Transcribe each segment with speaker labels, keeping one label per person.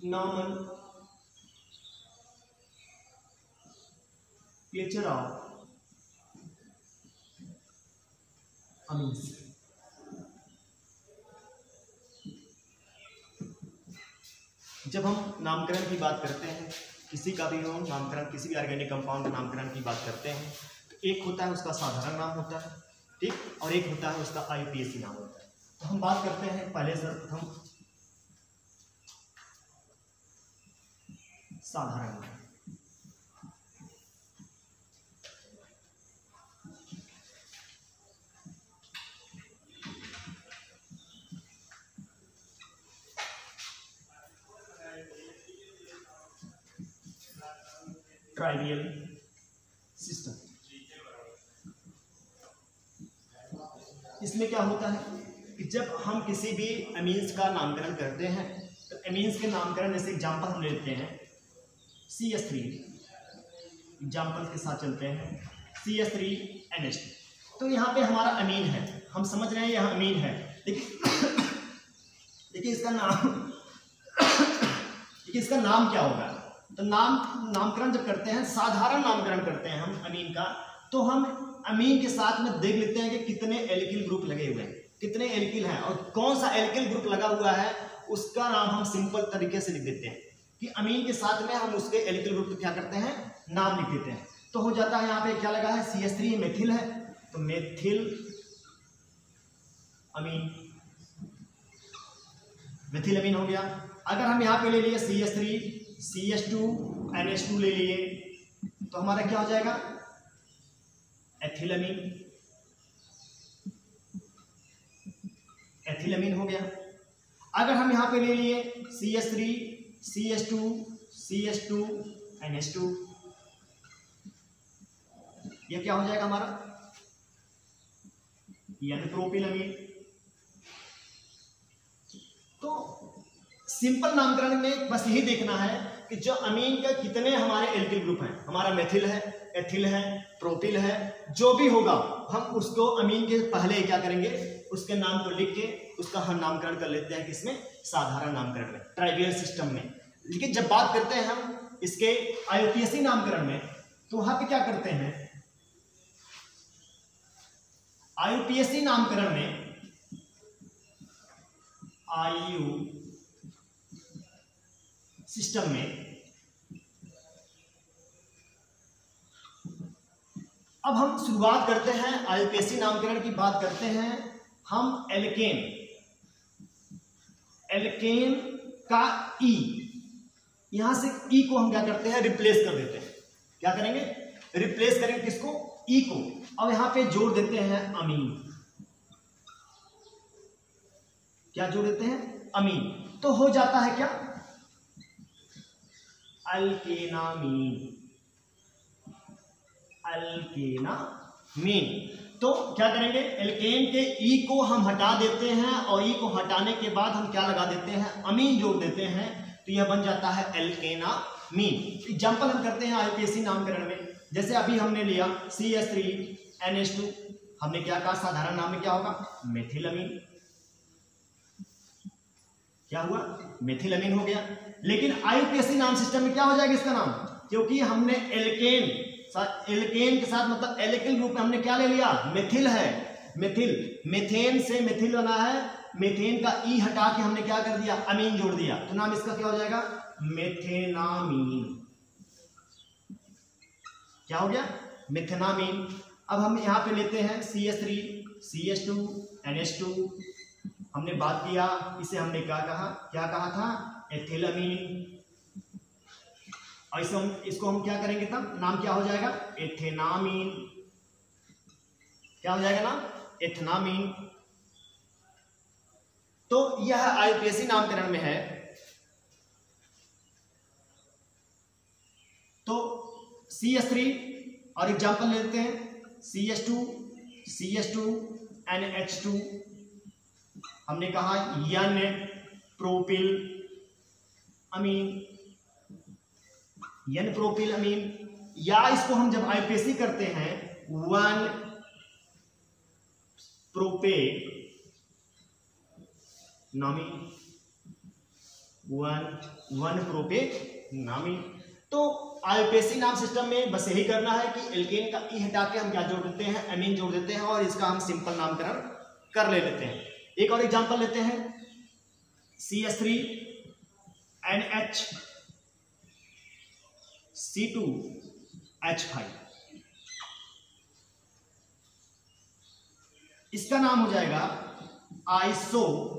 Speaker 1: nomenclature of amines। जब हम नामकरण की बात करते हैं, किसी का भी हो नामकरण, किसी भी ऑर्गेनिक कंपाउंड का नामकरण की बात करते हैं, तो एक होता है उसका साधारण नाम होता है, ठीक, और एक होता है उसका IUPAC नाम होता है। तो हम बात करते हैं पहले सर्वप्रथम साधारण नाम। Trivial system. इसमें क्या होता है कि जब हम किसी भी अमीन्स का नामकरण करते हैं, तो अमीन्स के नामकरण जैसे एग्जाम्पल हम लेते हैं CH3, एग्जाम्पल के साथ चलते हैं CH3NH। तो यहाँ पे हमारा अमीन है, हम समझ रहे हैं यह अमीन है, देखिए इसका नाम क्या होगा। तो नामकरण जब करते हैं, साधारण नामकरण करते हैं हम अमीन का, तो हम अमीन के साथ में देख लेते हैं कि कितने एल्किल ग्रुप लगे हुए हैं, कितने एल्किल हैं, और कौन सा एल्किल ग्रुप लगा हुआ है उसका नाम हम सिंपल तरीके से लिख देते हैं कि अमीन के साथ में हम उसके एल्किल ग्रुप को क्या करते हैं, नाम लिख देते हैं। तो हो जाता है यहाँ पे क्या लगा है, CH3 मेथिल है, तो मेथिल अमीन, मेथिल अमीन हो गया। अगर हम यहाँ पे ले लिए CH3 CH2NH2 ले लिए, तो हमारा क्या हो जाएगा, एथिलमीन, एथिलमीन हो गया। अगर हम यहां पे ले लिए CH3 CH2 CH2NH2, ये क्या हो जाएगा हमारा, N-प्रोपिलमीन। तो सिंपल नामकरण में बस यही देखना है कि जो अमीन के कितने हमारे एल्किल ग्रुप हैं, हमारा मेथिल है, एथिल है, प्रोपिल है, जो भी होगा हम उसको अमीन के पहले क्या करेंगे, उसके नाम को लिख के उसका हम नामकरण कर लेते हैं, किसमें, साधारण नामकरण में, ट्राइवियल सिस्टम में। लेकिन जब बात करते हैं हम इसके IUPAC नामकरण में, तो वहां पे क्या करते हैं, IUPAC नामकरण में IU सिस्टम में अब हम शुरुआत करते हैं, IUPAC नामकरण की बात करते हैं हम एल्केन, एल्केन का E, यहां से E को हम क्या करते हैं, रिप्लेस कर देते हैं। क्या करेंगे, रिप्लेस करेंगे किसको, E को, और यहां पे जोड़ देते हैं अमीन। क्या जोड़ देते हैं, अमीन। तो हो जाता है क्या, अल्केनामीन, अल्केनामीन। तो क्या करेंगे, एल्केन के E को हम हटा देते हैं, और E को हटाने के बाद हम क्या लगा देते हैं, अमीन जोड़ देते हैं, तो यह बन जाता है एल्केनामीन। एग्जाम्पल हम करते हैं IUPAC नामकरण में, जैसे अभी हमने लिया CH3NH2, हमने क्या कहा, साधारण नाम में क्या होगा, मेथिलमीन। क्या हुआ, मेथिलमीन हो गया। लेकिन IUPAC नाम सिस्टम में क्या हो जाएगा इसका नाम, क्योंकि हमने एल्केन के साथ मतलब एल्किल ग्रुप में हमने क्या ले लिया, मेथिल है, मेथिल, मेथेन से मेथिल बना है, मेथेन का E हटा के हमने क्या कर दिया, अमीन जोड़ दिया, तो नाम इसका क्या हो जाएगा, मेथेनामीन। क्या हो गया, मेथेनामीन। अब हम यहां पे लेते हैं CH3 CH2NH2, हमने बात किया, इसे हमने क्या कहा था, एथिलमीन। और इसको हम क्या करेंगे, तब नाम क्या हो जाएगा, एथेनामीन। क्या हो जाएगा नाम, एथेनामीन। तो यह IUPAC नामकरण में है। तो CH3 और एग्जाम्पल लेते हैं CH2 CH2NH2, हमने कहा N-प्रोपिल अमीन, N-प्रोपिल अमीन। या इसको हम जब IUPAC करते हैं 1-प्रोपेनामीन, 1 प्रोपेनामीन। तो आईयूपीएसी नाम सिस्टम में बस यही करना है कि एल्केन का ई हटा के हम क्या जोड़ देते हैं, अमीन जोड़ देते हैं और इसका हम सिंपल नामकरण कर लेते हैं। एक और एग्जांपल लेते हैं, CH3NH C2H5, इसका नाम हो जाएगा आइसोप्रोपिल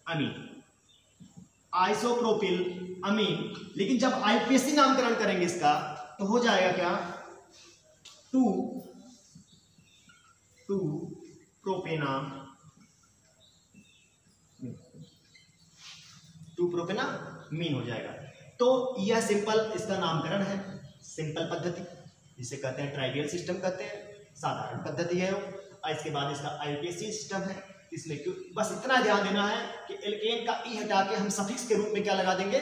Speaker 1: अमीन, आइसोप्रोपिल अमीन। लेकिन जब आईयूपीएसी नामकरण करेंगे इसका तो हो जाएगा क्या, 2 प्रोपेनामीन हो जाएगा। तो यह सिंपल इसका नामकरण है, सिंपल पद्धति जिसे कहते हैं ट्राइवियल सिस्टम कहते हैं, साधारण पद्धति है वो। और इसके बाद इसका आईयूपीएसी सिस्टम है। इसमें क्यों, बस इतना ध्यान देना है कि एल्केन का ई हटा के हम सफिक्स के रूप में क्या लगा देंगे,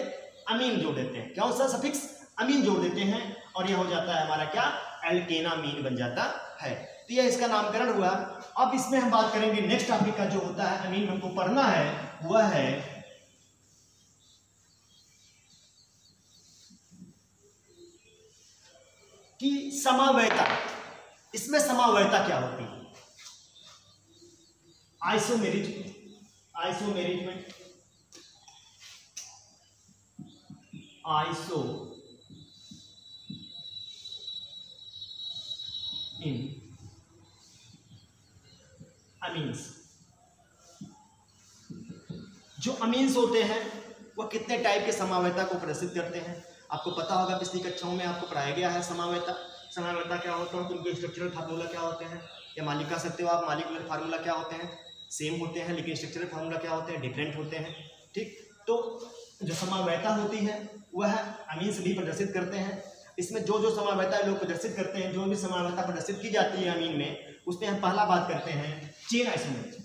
Speaker 1: अमीन जोड़ देते हैं। क्या सा सफिक्स अमीन जोड़ देते हैं और यह हो जाता है हमारा क्या, एल्केनामीन बन जाता है। तो यह इसका नामकरण हुआ। अब इसमें हम बात करेंगे नेक्स्ट टॉपिक का जो होता है अमीन हमको पढ़ना है, वह है कि समावयता। इसमें समावयता क्या होती है, आइसोमेरिज्म, आइसो इन अमीन्स। जो अमीन्स होते हैं वह कितने टाइप के समावयता को प्रदर्शित करते हैं। आपको पता होगा पिछली कक्षाओं में आपको पढ़ाया गया है समावयता क्या होता है, उनके स्ट्रक्चरल फार्मूला क्या होते हैं, या मान लिख सकते हो आप मॉलिक्यूलर फार्मूला क्या होते हैं, सेम होते हैं लेकिन स्ट्रक्चरल फार्मूला क्या होते हैं, डिफरेंट होते हैं। ठीक, तो जो समावयता होती है वह अमीन्स भी प्रदर्शित करते हैं। इसमें जो जो समावयता लोग प्रदर्शित करते हैं, जो भी समावयता प्रदर्शित की जाती है अमीन में, उसमें हम पहला बात करते हैं चेन आइसोमेरिज्म,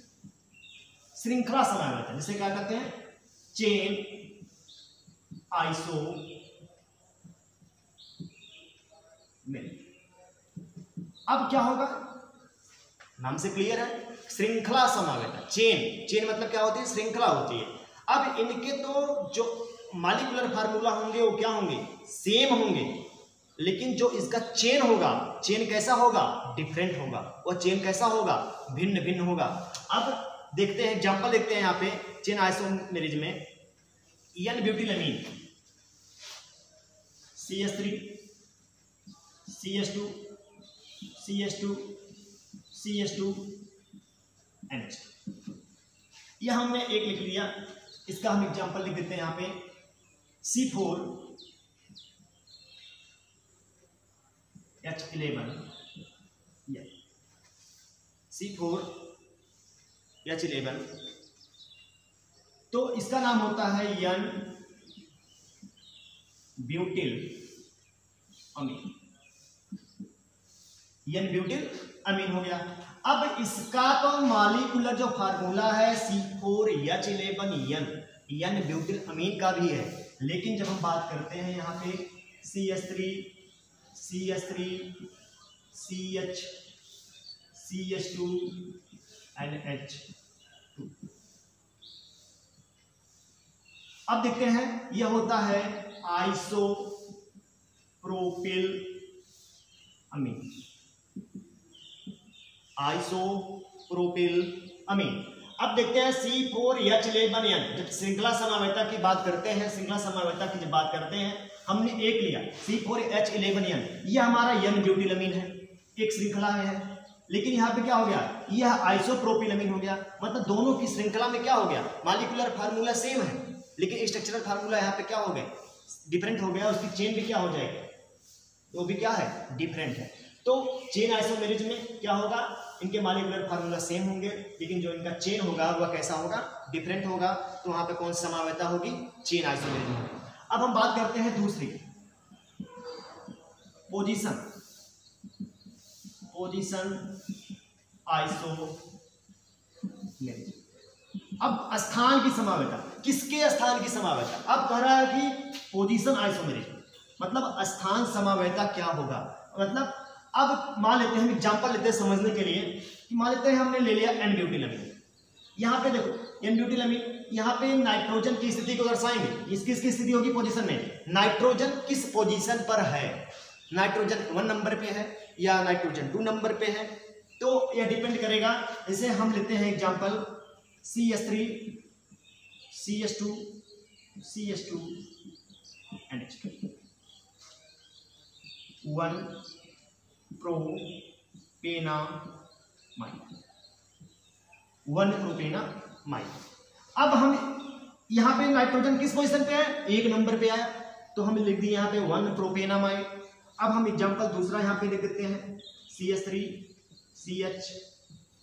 Speaker 1: श्रृंखला समावयता, जिसे क्या कहते हैं, चेन आइसोमेरिज्म। अब क्या होगा, नाम से क्लियर है, श्रृंखला समावयता। चेन मतलब क्या होती है, श्रृंखला होती है। अब इनके तो जो मॉलिक्यूलर फार्मूला होंगे वो क्या होंगे, सेम होंगे, लेकिन जो इसका चेन होगा, चेन कैसा होगा, डिफरेंट होगा। और चेन कैसा होगा, भिन्न भिन्न होगा। अब देखते हैं एग्जांपल देखते हैं यहाँ पे चेन आइसोमेरिज्म में, N ब्यूटिलमीन CH3 CH2 CH2 CH2 NH, यह हमने एक लिख लिया। इसका हम एग्जांपल लिख देते हैं यहाँ पे C4H11, C4H11। तो इसका नाम होता है एन ब्यूटिल अमीन, एन ब्यूटिल अमीन हो गया। अब इसका तो मॉलिक्यूलर जो फार्मूला है C4H11 एन ब्यूटिल अमीन का भी है, लेकिन जब हम बात करते हैं यहाँ पे CH3 CH CH2 NH2। अब देखते हैं यह होता है आइसोप्रोपिल अमीन, आइसोप्रोपिल अमीन। अब देखते हैं C4H11N। जब श्रृंखला समावयता की बात करते हैं, श्रृंखला समावयता की जब बात करते हैं, हमने एक लिया C4H11N, यह हमारा एन ब्यूटिल अमीन है, एक श्रृंखला है। लेकिन यहाँ पे क्या हो गया, यह आइसोप्रोपिल अमीन हो गया। मतलब दोनों की श्रृंखला में क्या हो गया, मॉलिक्यूलर फार्मूला सेम है लेकिन स्ट्रक्चरल फार्मूला यहाँ पे क्या हो गया, डिफरेंट हो गया। उसकी चेन भी क्या हो जाएगी, वो भी क्या है, डिफरेंट है। तो चेन आइसोमेरिज्म में क्या होगा, इनके मॉलिक्यूलर फार्मूला सेम होंगे लेकिन जो इनका चेन होगा वह कैसा होगा, डिफरेंट होगा। तो वहां पे कौन सी समावयता होगी, चेन आइसोमेरिज्म। अब हम बात करते हैं दूसरी, पोजीशन आइसोमेरिज्म। अब स्थान की समावयता, किसके स्थान की समावयता। अब कह रहा है कि पोजीशन आइसोमेरिज्म मतलब स्थान समावयता क्या होगा। मतलब अब मान लेते हैं, एग्जांपल लेते हैं समझने के लिए कि मान लेते हैं हमने ले लिया एन ब्यूटिल अमीन। यहाँ पे देखो एन ब्यूटिल अमीन, यहाँ पे नाइट्रोजन की स्थिति को दर्शाएंगे। इस किसकी स्थिति होगी पोजीशन में, नाइट्रोजन किस पोजीशन पर है, नाइट्रोजन 1 नंबर पे है या नाइट्रोजन 2 नंबर पे है, तो यह डिपेंड करेगा। जैसे हम लेते हैं example CH3 CH2 CH2 NH2 1 प्रोपेनामाइड। अब हम यहाँ पे नाइट्रोजन किस पोजीशन पे है, 1 नंबर पे आया, तो हम लिख दिए यहाँ पे 1 प्रोपेनामाइड। अब हम एग्जांपल दूसरा यहाँ पे लिख देते हैं CH3 CH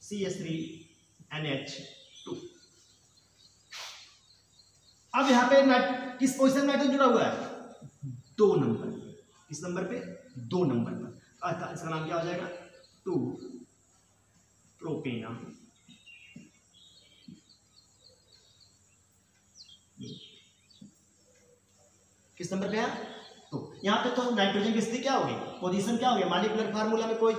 Speaker 1: CH3 NH2। अब यहाँ पे किस पोजीशन में नाइट्रोजन जुड़ा हुआ है, 2 नंबर, किस नंबर पे, 2 नंबर पर, अर्थात इसका नाम क्या हो जाएगा 2 प्रोपेना। किस नंबर पे है, तो यहाँ पे तो नाइट्रोजन की स्थिति क्या होगी, पोजीशन क्या होगी, मॉलिक्यूलर फार्मूला में कोई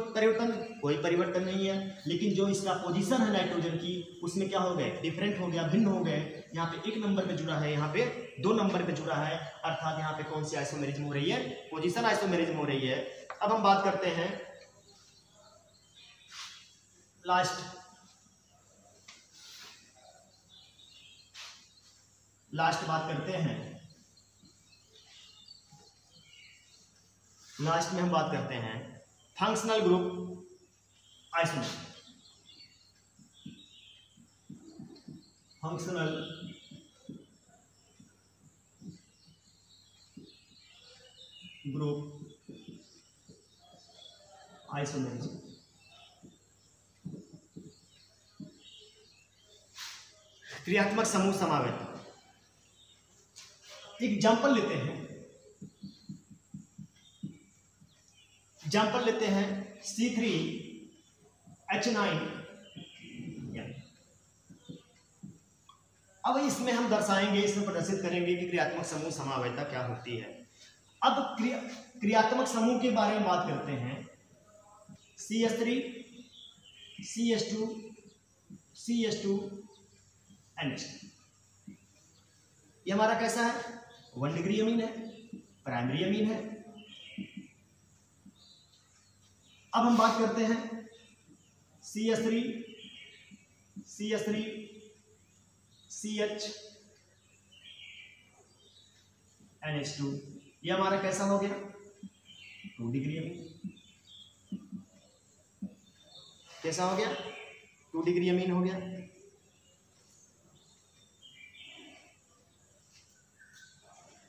Speaker 1: परिवर्तन नहीं है, लेकिन जो इसका पोजीशन है नाइट्रोजन की उसमें क्या हो गए, डिफरेंट हो गया, भिन्न हो गए। यहाँ पे 1 नंबर पे जुड़ा है, यहाँ पे 2 नंबर पे जुड़ा है, अर्थात यहाँ पे कौन सी आइसोमेरिज्म हो रही है, पोजीशन आइसोमेरिज्म हो रही है। अब हम बात करते हैं लास्ट बात करते हैं, लास्ट में हम बात करते हैं functional group isomerism. Functional group isomerism. क्रियात्मक समूह समावेत। एग्जाम्पल लेते हैं, एग्जाम्पल लेते हैं C3H9। अब इसमें हम दर्शाएंगे, इसमें प्रदर्शित करेंगे कि क्रियात्मक समूह समावेयता क्या होती है। अब क्रियात्मक समूह के बारे में बात करते हैं। CH3 CH2 CH2 NH2, ये हमारा कैसा है, 1 डिग्री अमीन है, प्राइमरी अमीन है। अब हम बात करते हैं CH3 CH3 CH NH2, ये हमारा कैसा हो गया, 2 डिग्री अमीन। कैसा हो गया, 2 डिग्री अमीन हो गया।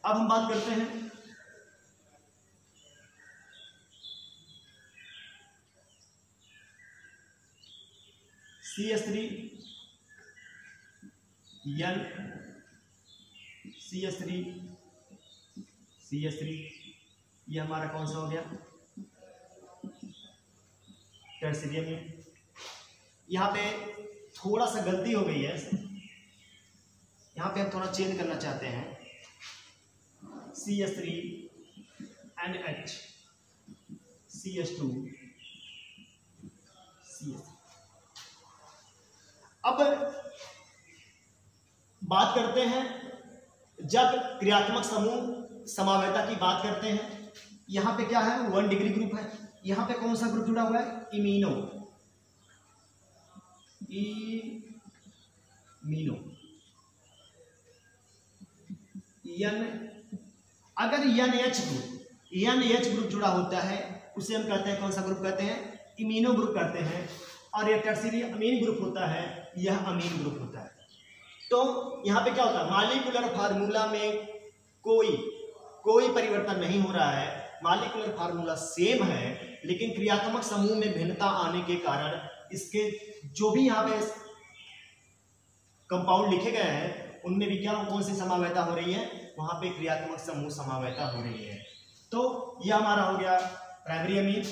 Speaker 1: अब हम बात करते हैं CH3 N CH3 CH3, ये हमारा कौन सा हो गया, टर्शियरी अमीन। यहाँ पे थोड़ा सा गलती हो गई है, यहाँ पे हम थोड़ा चेंज करना चाहते हैं, CH3 NH CH2 CH। अब बात करते हैं, जब क्रियात्मक समूह समावेयता की बात करते हैं, यहां पे क्या है, 1 डिग्री ग्रुप है। यहां पे कौन सा ग्रुप जुड़ा हुआ है, इमीनो। अगर NH ग्रुप जुड़ा होता है उसे हम कहते हैं, कौन सा ग्रुप कहते हैं, इमीनो ग्रुप कहते हैं। और ये टर्शियरी अमीन ग्रुप होता है, यह अमीन ग्रुप होता है। तो यहाँ पे क्या होता है, मॉलिक्यूलर फार्मूला में कोई परिवर्तन नहीं हो रहा है, मॉलिक्यूलर फार्मूला सेम है, लेकिन क्रियात्मक समूह में भिन्नता आने के कारण इसके जो भी यहाँ पे कंपाउंड लिखे गए हैं उनमें भी क्या, कौन सी समावेयता हो रही है, वहां पे क्रियात्मक समूह समावेयता हो रही है। तो यह हमारा हो गया प्राइमरी अमीन,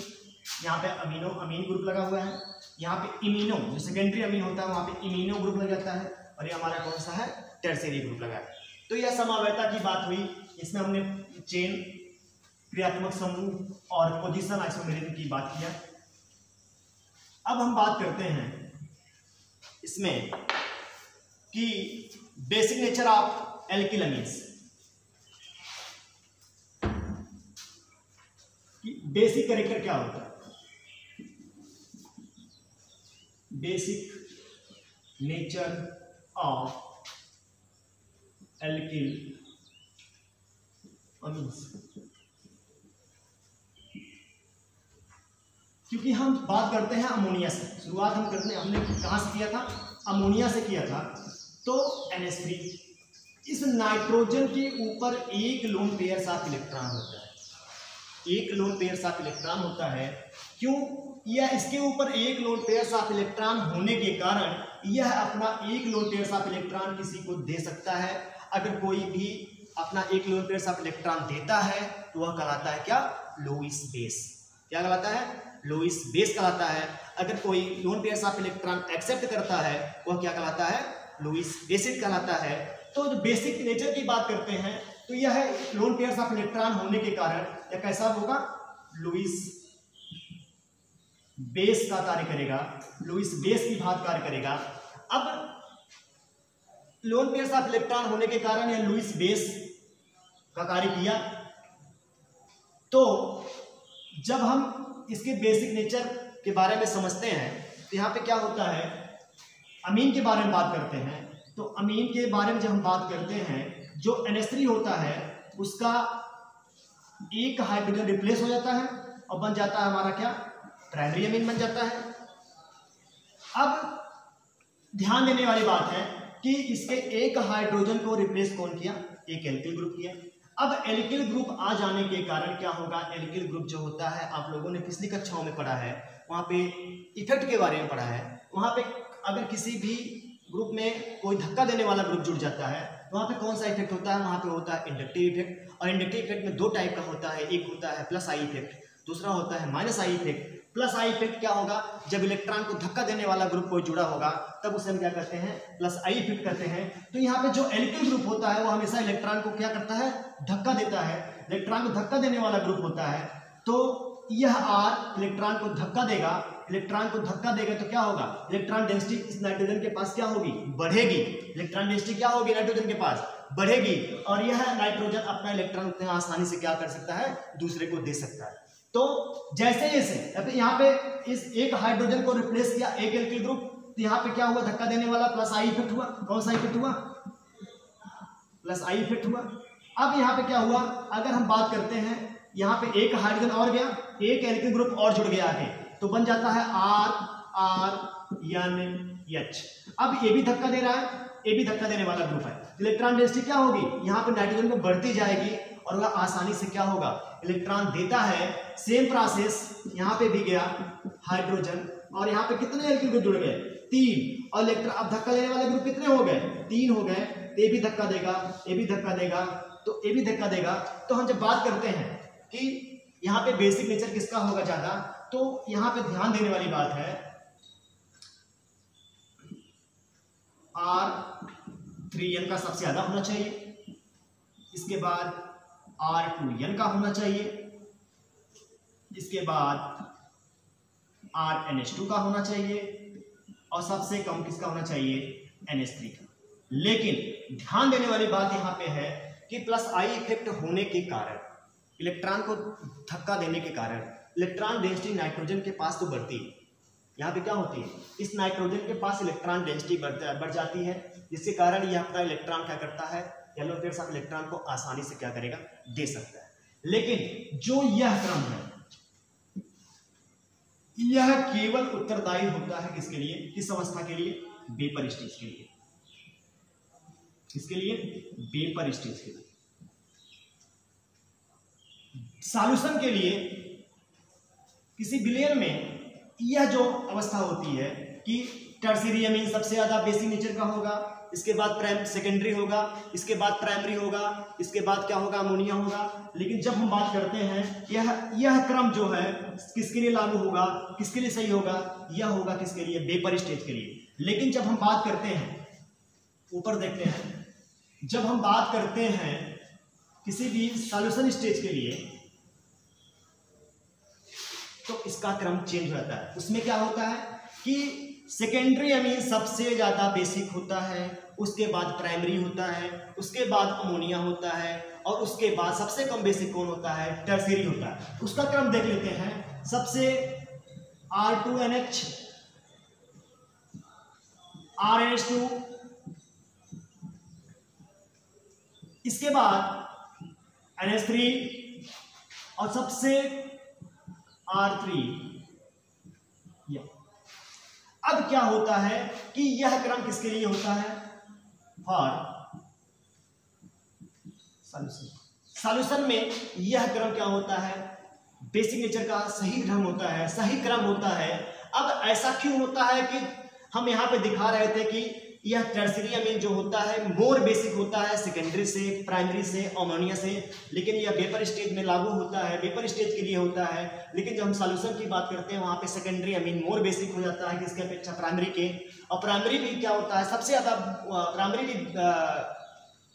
Speaker 1: यहाँ पे अमीनो अमीन ग्रुप लगा हुआ है, यहाँ पे इमीनो जो सेकेंडरी अमीन होता है वहां पे इमीनो ग्रुप लग जाता है, और ये हमारा कौन सा है, टर्शियरी ग्रुप लगा है। तो यह समावेयता की बात हुई, इसमें हमने चेन, क्रियात्मक समूह और पोजीशन आइसोमेरिज्म की बात किया। अब हम बात करते हैं इसमें कि basic nature of alkyl amines, basic character क्या होता है, basic nature of alkyl amines. क्योंकि हम बात करते हैं अमोनिया से, शुरुआत हम करते हैं, हमने कहाँ से किया था, अमोनिया से किया था। तो NH3, इस नाइट्रोजन के ऊपर एक लोन पेयर साथ इलेक्ट्रॉन होता है, एक लोन पेयर साथ इलेक्ट्रॉन होता है। क्यों? यह इसके ऊपर एक लोन पेयर साथ इलेक्ट्रॉन होने के कारण यह अपना एक लोन पेयर साथ इलेक्ट्रॉन किसी को दे सकता है। अगर कोई भी अपना एक लोन पेयर साथ इलेक्ट्रॉन देता है तो वह कहलाता है क्या, लोइस बेस। क्या कहलाता है, लोइस बेस कहलाता है। अगर कोई लोन पेयर साथ इलेक्ट्रॉन एक्सेप्ट करता है वह क्या कहलाता है, लोइस बेसिड कहलाता है। तो जो बेसिक नेचर की बात करते हैं तो यह है लोन पेयर ऑफ इलेक्ट्रॉन होने के कारण यह कैसा होगा, लुईस बेस का कार्य करेगा, लुईस बेस की भांति कार्य करेगा। अब लोन पेयर ऑफ इलेक्ट्रॉन होने के कारण यह लुईस बेस का कार्य किया। तो जब हम इसके बेसिक नेचर के बारे में समझते हैं तो यहाँ पे क्या होता है, अमीन के बारे में बात करते हैं। तो अमीन के बारे में जब हम बात करते हैं, जो NH3 होता है उसका एक हाइड्रोजन रिप्लेस हो जाता है और बन जाता है हमारा क्या, प्राइमरी अमीन बन जाता है। अब ध्यान देने वाली बात है कि इसके एक हाइड्रोजन को रिप्लेस कौन किया, एक एल्किल ग्रुप किया। अब एल्किल ग्रुप आ जाने के कारण क्या होगा, एल्किल ग्रुप जो होता है, आप लोगों ने पिछली कक्षाओं में पढ़ा है, वहां पे इफेक्ट के बारे में पढ़ा है। वहां पे अगर किसी भी ग्रुप में कोई धक्का देने वाला ग्रुप जुड़ जाता है वहां पे कौन सा इफेक्ट होता है, वहां पे होता है इंडक्टिव इफेक्ट। और इंडक्टिव इफेक्ट में दो टाइप का होता है, एक होता है प्लस आई इफेक्ट, दूसरा होता है minus I effect. Plus I effect क्या होगा, जब इलेक्ट्रॉन को धक्का देने वाला ग्रुप कोई जुड़ा होगा तब उसे हम क्या करते हैं, प्लस आई इफेक्ट करते हैं। तो यहाँ पे जो एल्किल ग्रुप होता है वो हमेशा इलेक्ट्रॉन को क्या करता है, धक्का देता है, इलेक्ट्रॉन को धक्का देने वाला ग्रुप होता है। तो यह R इलेक्ट्रॉन को धक्का देगा, इलेक्ट्रॉन को धक्का देगा तो क्या होगा, इलेक्ट्रॉन डेंसिटी इस नाइट्रोजन के पास क्या होगी, बढ़ेगी। इलेक्ट्रॉन डेंसिटी क्या होगी, नाइट्रोजन के पास बढ़ेगी, और यह नाइट्रोजन अपना इलेक्ट्रॉन उतने आसानी से क्या कर सकता है, दूसरे को दे सकता है। तो जैसे जैसे यहाँ पे इस एक हाइड्रोजन को रिप्लेस किया एक एल्किल ग्रुप, तो यहाँ पे क्या हुआ, धक्का देने वाला प्लस आई इफेक्ट हुआ। कौन सा इफेक्ट हुआ, प्लस आई इफेक्ट हुआ। अब यहाँ पे क्या हुआ, अगर हम बात करते हैं यहाँ पे एक हाइड्रोजन और गया, एक एल्किल ग्रुप और जुड़ गया आगे, तो बन जाता है RNH। अब ये भी धक्का दे रहा है, ये भी धक्का देने वाला ग्रुप है। इलेक्ट्रॉन डेंसिटी क्या होगी, यहाँ पे नाइट्रोजन में बढ़ती जाएगी और वह आसानी से क्या होगा, इलेक्ट्रॉन देता है। सेम प्रोसेस यहाँ पे भी गया हाइड्रोजन, और यहाँ पे कितने एल्किल ग्रुप जुड़ गए, 3। और इलेक्ट्रॉन अब धक्का देने वाले ग्रुप कितने हो गए, 3 हो गए। ये भी धक्का देगा, ये भी धक्का देगा, तो ये भी धक्का देगा। तो हम जब बात करते हैं कि यहाँ पे बेसिक नेचर किसका होगा ज्यादा, तो यहाँ पे ध्यान देने वाली बात है R3N का सबसे ज्यादा होना चाहिए, इसके बाद R2N का होना चाहिए, इसके बाद RNH2 का होना चाहिए, और सबसे कम किसका होना चाहिए, NH3 का। लेकिन ध्यान देने वाली बात यहाँ पे है कि प्लस आई इफेक्ट होने के कारण, इलेक्ट्रॉन को धक्का देने के कारण इलेक्ट्रॉन डेंसिटी नाइट्रोजन के पास तो बढ़ती है। यहाँ पे क्या होती है, इस नाइट्रोजन के पास इलेक्ट्रॉन डेंसिटी बढ़ जाती है, जिसके कारण यह अपना इलेक्ट्रॉन क्या करता है, येलो पेयर ऑफ इलेक्ट्रॉन को आसानी से क्या करेगा, दे सकता है। लेकिन जो यह क्रम है यह केवल उत्तरदायी होता है किसके लिए, किस अवस्था के लिए, वेपर स्टेज के लिए। किसके लिए, वेपर स्टेज के लिए। सॉल्यूशन के लिए किसी विलयन में यह जो अवस्था होती है कि टर्शियरी अमीन सबसे ज्यादा बेसिक नेचर का होगा, इसके बाद सेकेंडरी होगा, इसके बाद प्राइमरी होगा, इसके बाद क्या होगा, अमोनिया होगा। लेकिन जब हम बात करते हैं यह क्रम जो है किसके लिए लागू होगा, किसके लिए सही होगा, यह होगा किसके लिए, वेपर स्टेज के लिए। लेकिन जब हम बात करते हैं, ऊपर देखते हैं, जब हम बात करते हैं किसी भी सॉल्यूशन स्टेज के लिए तो इसका क्रम चेंज हो जाता है। उसमें क्या होता है कि सेकेंडरी अमीन सबसे ज्यादा बेसिक होता है, उसके बाद प्राइमरी होता है, उसके बाद अमोनिया होता है, और उसके बाद सबसे कम बेसिक कौन होता है? टर्शियरी होता है। उसका क्रम देख लेते हैं। सबसे R2NH, RNH2, इसके बाद NH3 और सबसे R3। अब क्या होता है कि यह क्रम किसके लिए होता है? फॉर सॉल्यूशन में यह क्रम क्या होता है? बेसिक नेचर का सही क्रम होता है, सही क्रम होता है। अब ऐसा क्यों होता है कि हम यहाँ पे दिखा रहे थे कि यह टर्शियरी अमीन जो होता है मोर बेसिक होता है सेकेंडरी से, प्राइमरी से, अमोनिया से, लेकिन यह वेपर स्टेज में लागू होता है, वेपर स्टेज के लिए होता है। लेकिन जब हम सॉल्यूशन की बात करते हैं वहाँ पे सेकेंडरी अमीन मोर बेसिक हो जाता है किसके अपेक्षा? प्राइमरी के। और प्राइमरी भी क्या होता है? सबसे ज़्यादा प्राइमरी भी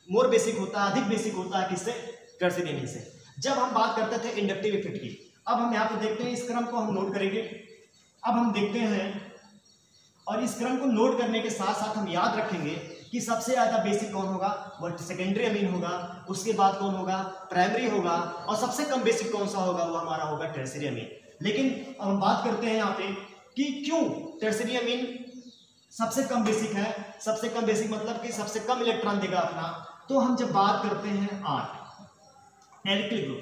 Speaker 1: मोर बेसिक होता है, अधिक बेसिक होता है किससे? टर्शियरी अमीन से। जब हम बात करते थे इंडक्टिव इफेक्ट की, अब हम यहाँ पे देखते हैं, इस क्रम को हम नोट करेंगे। अब हम देखते हैं और इस क्रम को नोट करने के साथ साथ हम याद रखेंगे कि सबसे ज्यादा बेसिक कौन होगा? वो सेकेंडरी अमीन होगा, उसके बाद कौन होगा? प्राइमरी होगा, और सबसे कम बेसिक कौन सा होगा? वो हमारा होगा टर्शियरी अमीन। लेकिन अब हम बात करते हैं यहाँ पे कि क्यों टर्शियरी अमीन सबसे कम बेसिक है। सबसे कम बेसिक मतलब कि सबसे कम इलेक्ट्रॉन देगा अपना। तो हम जब बात करते हैं 8 एल्किल ग्रुप,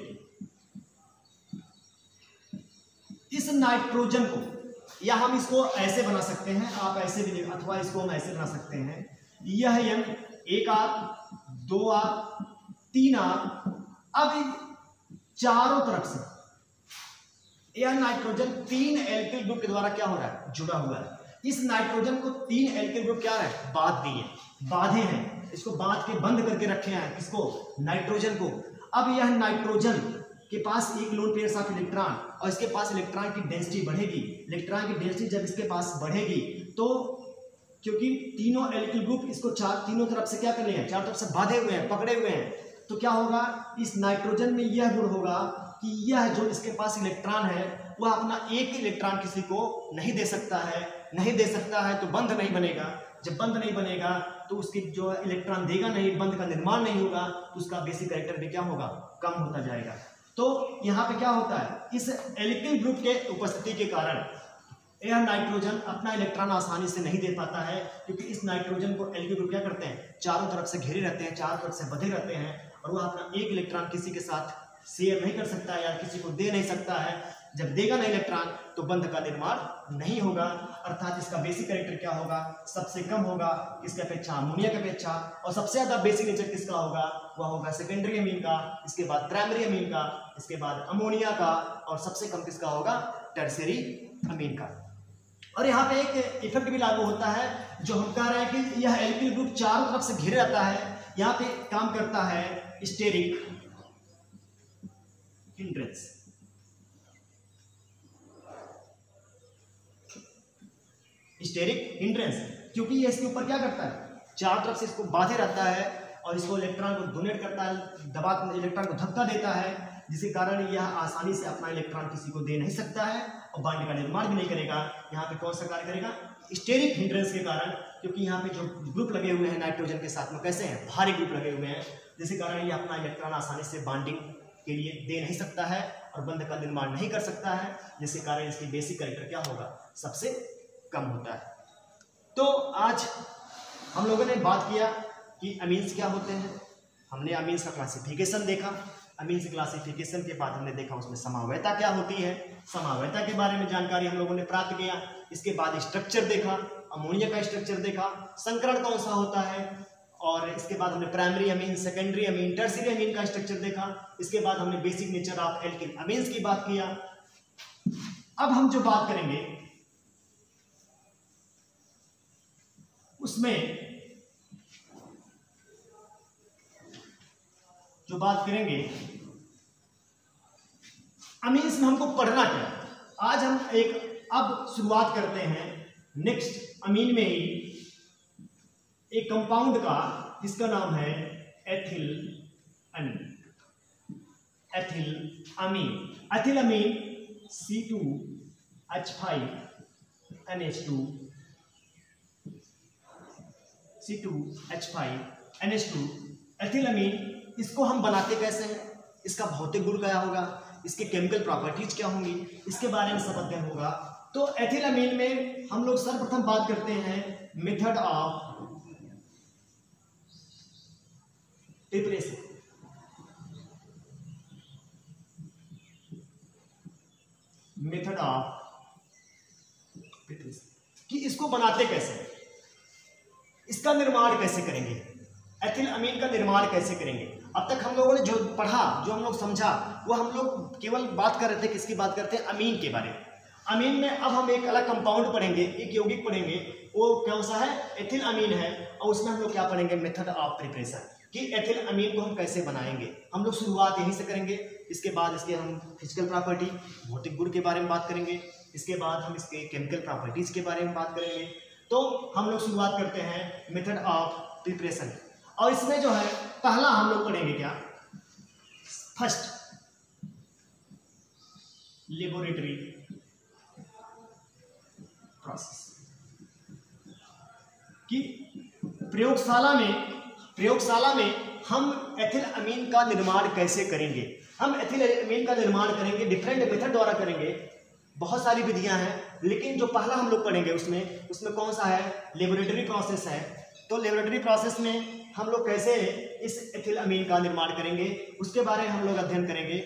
Speaker 1: इस नाइट्रोजन को, या हम इसको ऐसे बना सकते हैं, आप ऐसे भी, अथवा इसको हम ऐसे बना सकते हैं, यह M 1R 2R 3R। अब चारों तरफ से यह नाइट्रोजन 3 एल्किल ग्रुप के द्वारा क्या हो रहा है? जुड़ा हुआ है। इस नाइट्रोजन को 3 एल्किल ग्रुप क्या है? बांध दिए, बांधे हैं, इसको बांध के बंद करके रखे हैं। किसको? नाइट्रोजन को। अब यह नाइट्रोजन के पास एक लोन पेयर ऑफ इलेक्ट्रॉन, और इसके पास इलेक्ट्रॉन की डेंसिटी बढ़ेगी। इलेक्ट्रॉन की डेंसिटी जब इसके पास बढ़ेगी तो क्योंकि तीनों एल्किल ग्रुप इसको तीनों तरफ से क्या कर रहे हैं? चारों तरफ से बांधे हुए हैं, पकड़े हुए हैं। तो क्या होगा? इस नाइट्रोजन में यह गुण होगा कि यह जो इसके पास इलेक्ट्रॉन है वह अपना एक इलेक्ट्रॉन किसी को नहीं दे सकता है। नहीं दे सकता है तो बंध नहीं बनेगा। जब बंध नहीं बनेगा तो उसकी जो इलेक्ट्रॉन देगा नहीं, बंध का निर्माण नहीं होगा, तो उसका बेसिक कैरेक्टर भी क्या होगा? कम होता जाएगा। तो यहाँ पे क्या होता है? इस एल्किल ग्रुप के उपस्थिति के कारण यह नाइट्रोजन अपना इलेक्ट्रॉन आसानी से नहीं दे पाता है, क्योंकि इस नाइट्रोजन को एल्किल ग्रुप क्या करते हैं? चारों तरफ से घेरे रहते हैं, चारों तरफ से बंधे रहते हैं, और वह अपना एक इलेक्ट्रॉन किसी के साथ शेयर नहीं कर सकता है या किसी को दे नहीं सकता है। जब देगा नहीं इलेक्ट्रॉन तो बंध का निर्माण नहीं होगा, अर्थात इसका बेसिक कैरेक्टर क्या होगा? सबसे कम होगा किसके अपेक्षा? अमोनिया की अपेक्षा। और सबसे ज्यादा बेसिक नेचर किसका होगा? वह होगा सेकेंडरी अमीन का, इसके बाद प्राइमरी अमीन का, इसके बाद अमोनिया का, और सबसे कम किसका होगा? टर्शियरी अमीन का। और यहाँ पे एक इफेक्ट भी लागू होता है, जो हम कह रहे हैं कि यह एल्किल ग्रुप चारों तरफ से घिरे रहता है। यहाँ पे काम करता है स्टेरिक हिंड्रेंस। स्टेरिक हिंड्रेंस, क्योंकि ये इसके ऊपर क्या करता है? चारों तरफ से इसको बांधे रहता है और इसको इलेक्ट्रॉन को डोनेट करता है, दबा इलेक्ट्रॉन को धक्का देता है, जिसके कारण यह आसानी से अपना इलेक्ट्रॉन किसी को दे नहीं सकता है और बांड का निर्माण भी नहीं करेगा। यहाँ पे कौन सा कार्य करेगा? स्टेरिक हिंड्रेंस के कारण, क्योंकि यहाँ पे जो ग्रुप लगे हुए हैं नाइट्रोजन के साथ में कैसे हैं? भारी ग्रुप लगे हुए हैं, जिसके कारण यह अपना इलेक्ट्रॉन आसानी से बाइंडिंग के लिए दे नहीं सकता है और बंध का निर्माण नहीं कर सकता है, जिसके कारण इसकी बेसिक कैरेक्टर क्या होगा? सबसे कम होता है। तो आज हम लोगों ने बात किया कि अमीन्स क्या होते हैं, हमने अमीन्स का क्लासिफिकेशन देखा। अमीन्स क्लासिफिकेशन के बाद हमने देखा उसमें समावयता क्या होती है, समावयता के बारे में जानकारी हम लोगों ने प्राप्त किया। इसके बाद स्ट्रक्चर देखा, अमोनिया का स्ट्रक्चर देखा, संकरण कौन सा होता है, और इसके बाद हमने primary amine, secondary amine, tertiary amine का स्ट्रक्चर देखा। इसके बाद हमने basic nature of alkyl amines की बात किया। अब हम जो बात करेंगे उसमें जो बात करेंगे अमीन्स में हमको पढ़ना क्या। आज हम अब शुरुआत करते हैं नेक्स्ट अमीन में ही एक कंपाउंड का, जिसका नाम है एथिल अमीन। एथिल अमीन, एथिल अमीन C2H5NH2 C2H5NH2 एथिलअमीन, इसको हम बनाते कैसे हैं, इसका भौतिक गुण क्या होगा, इसके केमिकल प्रॉपर्टीज क्या होंगी, इसके बारे में सब अध्ययन होगा। तो एथिलअमीन में हम लोग सर्वप्रथम बात करते हैं method of preparation. Method of preparation कि इसको बनाते कैसे, इसका निर्माण कैसे करेंगे, एथिलअमीन का निर्माण कैसे करेंगे। अब तक हम लोगों ने जो पढ़ा, जो हम लोग समझा, वो हम लोग केवल बात कर रहे थे, किसकी बात करते हैं, अमीन के बारे में। अमीन में अब हम एक अलग कंपाउंड पढ़ेंगे, एक यौगिक पढ़ेंगे, वो कौन सा है, एथिलअमीन है। और उसमें हम लोग क्या पढ़ेंगे, मेथड ऑफ प्रिपरेशन कि एथिलअमीन को हम कैसे बनाएंगे। हम लोग शुरुआत यहीं से करेंगे, इसके बाद इसके हम फिजिकल प्रॉपर्टी, भौतिक गुण के बारे में बात करेंगे, इसके बाद हम इसके केमिकल प्रॉपर्टीज के बारे में बात करेंगे। तो हम लोग शुरुआत करते हैं मेथड ऑफ प्रिपरेशन। और इसमें जो है पहला हम लोग पढ़ेंगे क्या, फर्स्ट लेबोरेटरी प्रोसेस कि प्रयोगशाला में हम एथिलअमीन का निर्माण कैसे करेंगे। हम एथिलअमीन का निर्माण करेंगे डिफरेंट मेथड द्वारा करेंगे, बहुत सारी विधियां हैं, लेकिन जो पहला हम लोग पढ़ेंगे उसमें कौन सा है, लेबोरेटरी प्रोसेस है। तो लेबोरेटरी प्रोसेस में हम लोग कैसे इस एथिलअमीन का निर्माण करेंगे, उसके बारे में हम लोग अध्ययन करेंगे।